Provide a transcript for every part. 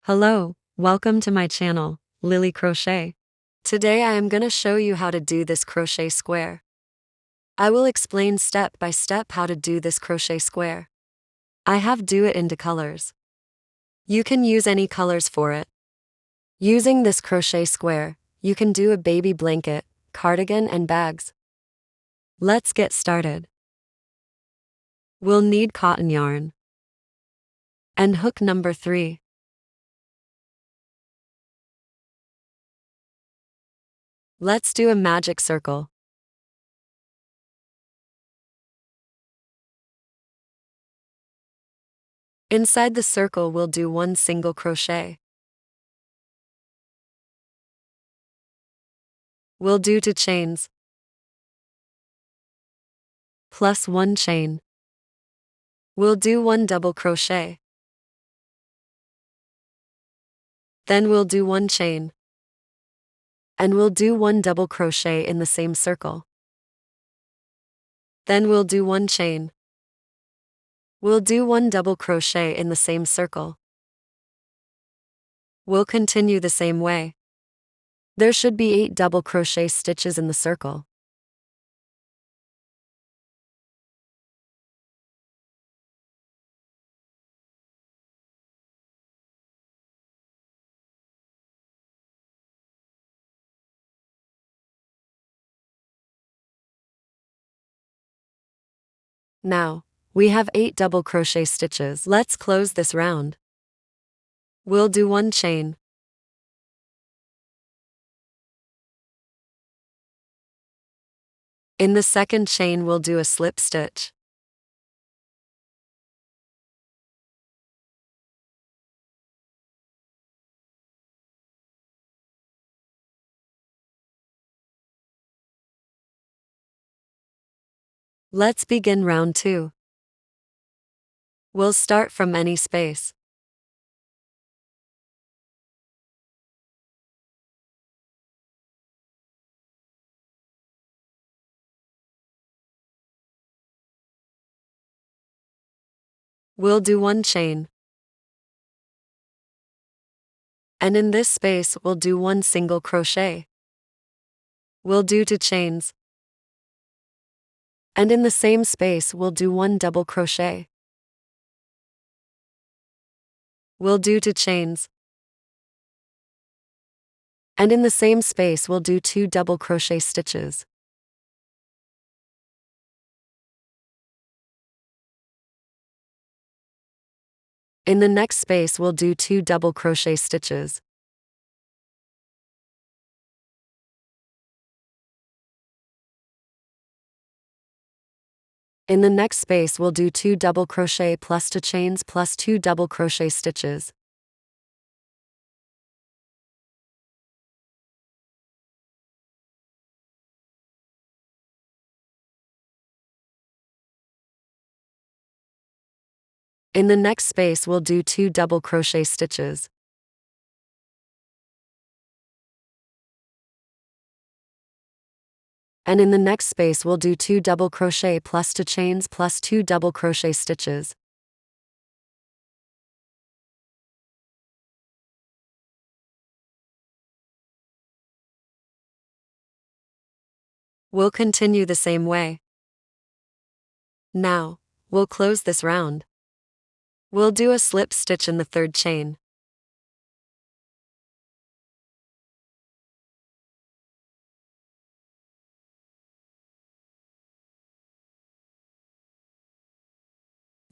Hello, welcome to my channel, Lily Crochet. Today I am gonna show you how to do this crochet square. I will explain step by step how to do this crochet square. I have do it into colors. You can use any colors for it. Using this crochet square, you can do a baby blanket, cardigan and bags. Let's get started. We'll need cotton yarn and hook number 3. Let's do a magic circle. Inside the circle we'll do 1 single crochet. We'll do 2 chains plus 1 chain. We'll do 1 double crochet. Then we'll do 1 chain. And we'll do 1 double crochet in the same circle. Then we'll do 1 chain. We'll do 1 double crochet in the same circle. We'll continue the same way. There should be 8 double crochet stitches in the circle. Now, we have 8 double crochet stitches. Let's close this round. We'll do 1 chain. In the second chain we'll do a slip stitch. Let's begin round 2. We'll start from any space. We'll do 1 chain. And in this space we'll do 1 single crochet. We'll do 2 chains. And in the same space we'll do 1 double crochet. We'll do 2 chains. And in the same space we'll do 2 double crochet stitches. In the next space we'll do 2 double crochet stitches. In the next space we'll do 2 double crochet plus 2 chains plus 2 double crochet stitches. In the next space we'll do 2 double crochet stitches. And in the next space we'll do 2 double crochet plus 2 chains plus 2 double crochet stitches. We'll continue the same way. Now, we'll close this round. We'll do a slip stitch in the 3rd chain.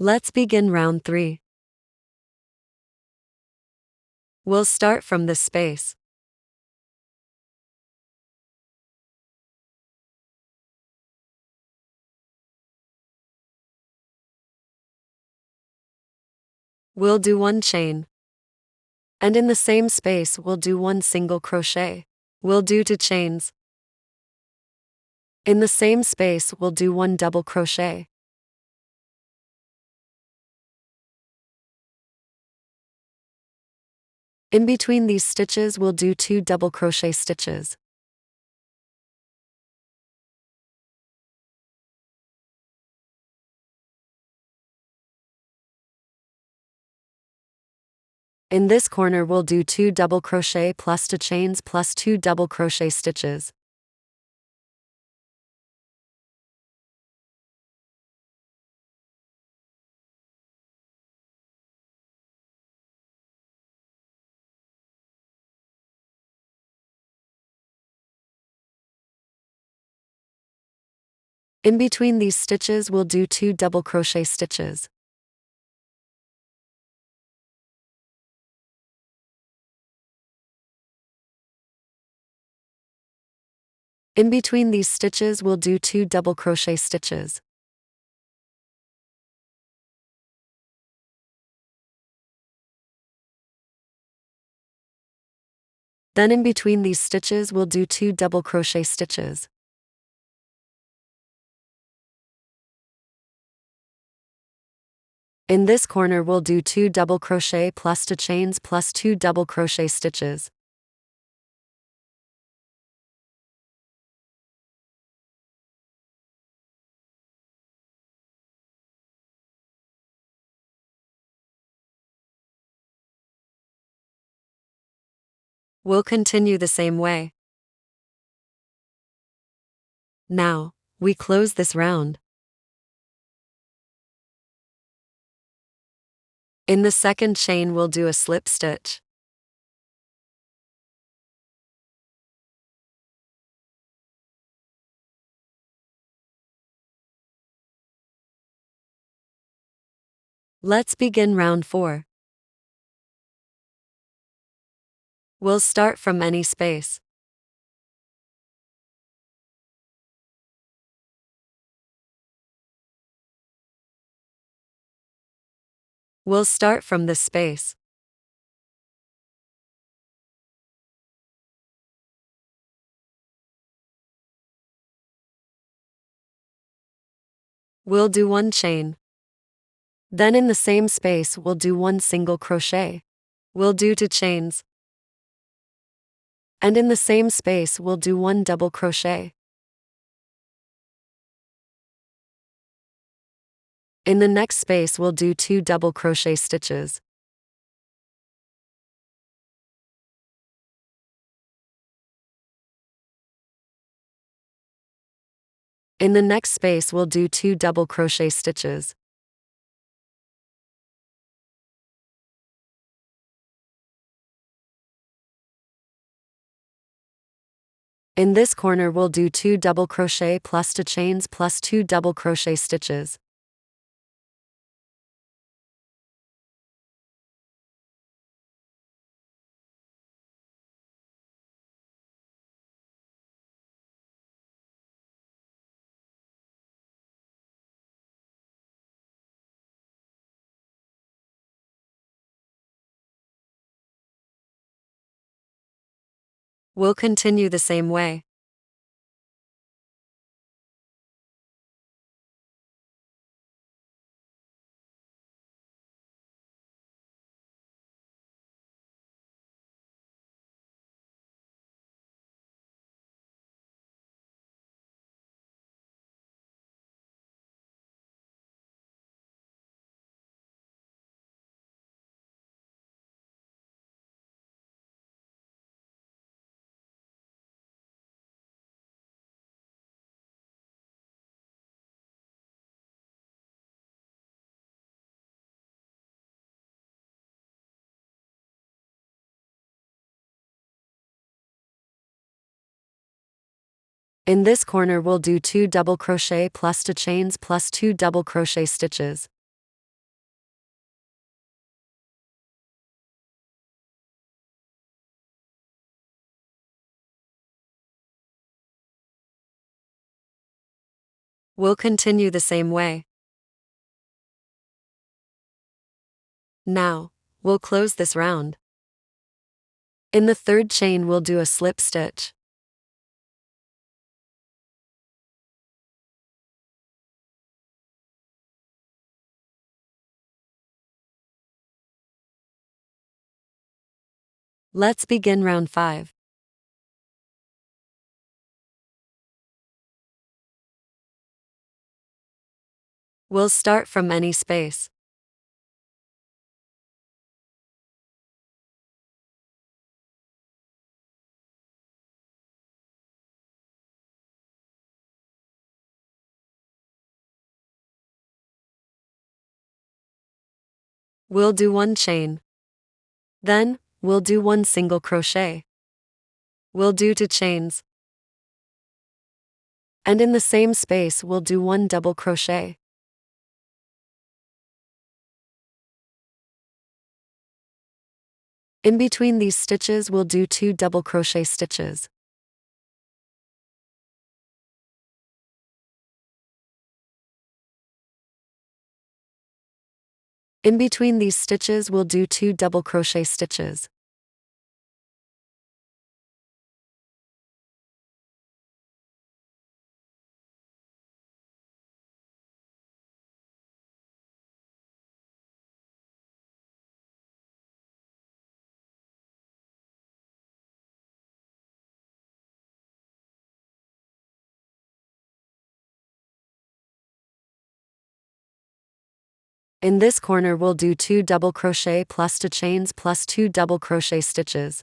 Let's begin round 3. We'll start from this space. We'll do 1 chain. And in the same space we'll do 1 single crochet. We'll do 2 chains. In the same space we'll do 1 double crochet. In between these stitches we'll do 2 double crochet stitches. In this corner we'll do 2 double crochet plus 2 chains plus 2 double crochet stitches. In between these stitches we'll do 2 double crochet stitches. In between these stitches we'll do 2 double crochet stitches. Then in between these stitches we'll do 2 double crochet stitches. In this corner we'll do 2 double crochet plus 2 chains plus 2 double crochet stitches. We'll continue the same way. Now, we close this round. In the second chain we'll do a slip stitch. Let's begin round 4. We'll start from any space. We'll start from this space. We'll do 1 chain. Then in the same space we'll do 1 single crochet. We'll do 2 chains. And in the same space we'll do 1 double crochet. In the next space we'll do 2 double crochet stitches. In the next space we'll do 2 double crochet stitches. In this corner we'll do 2 double crochet plus 2 chains plus 2 double crochet stitches. We'll continue the same way. In this corner we'll do 2 double crochet plus 2 chains plus 2 double crochet stitches. We'll continue the same way. Now, we'll close this round. In the third chain we'll do a slip stitch. Let's begin round 5. We'll start from any space. We'll do 1 chain. Then, we'll do 1 single crochet. We'll do 2 chains. And in the same space we'll do 1 double crochet. In between these stitches we'll do 2 double crochet stitches. In between these stitches we'll do 2 double crochet stitches. In this corner we'll do 2 double crochet plus 2 chains plus 2 double crochet stitches.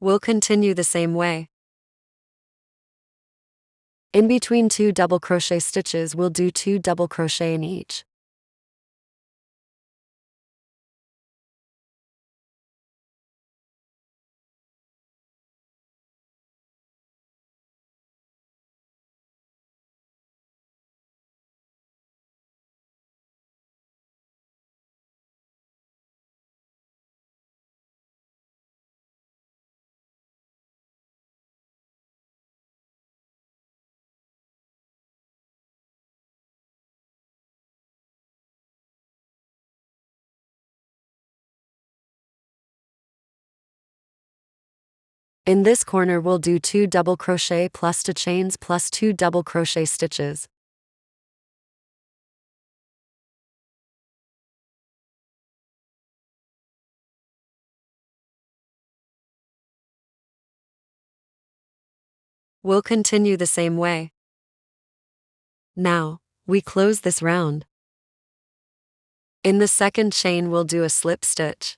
We'll continue the same way. In between 2 double crochet stitches we'll do 2 double crochet in each. In this corner we'll do 2 double crochet plus 2 chains plus 2 double crochet stitches. We'll continue the same way. Now, we close this round. In the second chain we'll do a slip stitch.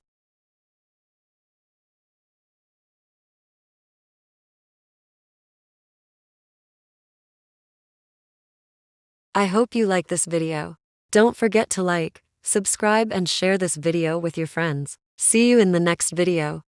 I hope you like this video. Don't forget to like, subscribe and share this video with your friends. See you in the next video.